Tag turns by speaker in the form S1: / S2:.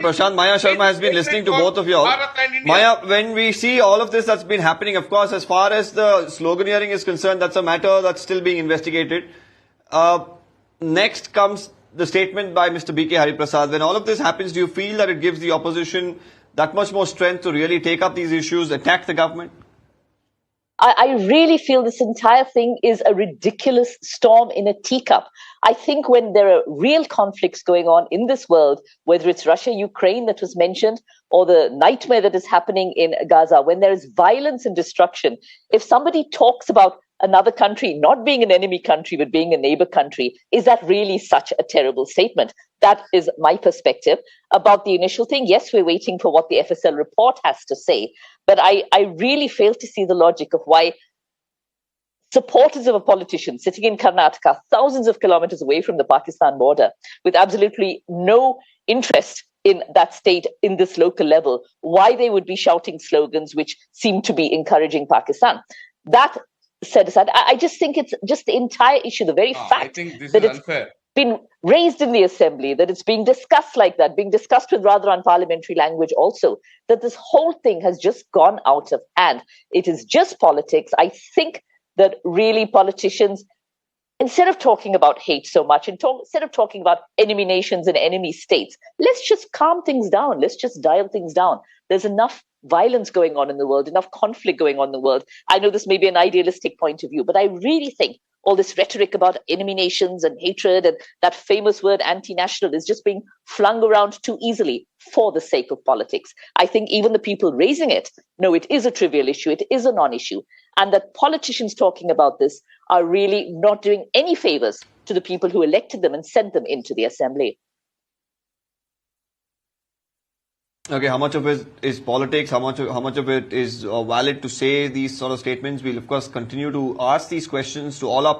S1: Prashant, Maya Sharma has been listening to both of you all. Maya, when we see all of this that's been happening, of course, as far as the sloganeering is concerned, that's a matter that's still being investigated. Next comes the statement by Mr. B.K. Hariprasad. When all of this happens, do you feel that it gives the opposition that much more strength to really take up these issues, attack the government?
S2: I really feel this entire thing is a ridiculous storm in a teacup. I think when there are real conflicts going on in this world, whether it's Russia, Ukraine that was mentioned, or the nightmare that is happening in Gaza, when there is violence and destruction, if somebody talks about another country not being an enemy country, but being a neighbor country, is that really such a terrible statement? That is my perspective about the initial thing. Yes, we're waiting for what the FSL report has to say, but I really fail to see the logic of why supporters of a politician sitting in Karnataka, thousands of kilometers away from the Pakistan border, with absolutely no interest in that state in this local level, why they would be shouting slogans which seem to be encouraging Pakistan. That set aside, I just think it's just the entire issue, the very fact that it's been raised in the assembly, that it's being discussed like that, being discussed with rather unparliamentary language also, that this whole thing has just gone out of hand. It is just politics. I think that really politicians, instead of talking about hate so much, instead of talking about enemy nations and enemy states, let's just calm things down. Let's just dial things down. There's enough violence going on in the world, enough conflict going on in the world. I know this may be an idealistic point of view, but I really think all this rhetoric about enemy nations and hatred and that famous word anti-national is just being flung around too easily for the sake of politics. I think even the people raising it know it is a trivial issue, it is a non-issue, and that politicians talking about this are really not doing any favors to the people who elected them and sent them into the assembly.
S1: Okay, how much of it is politics? How much of it is valid to say these sort of statements? We'll of course continue to ask these questions to all our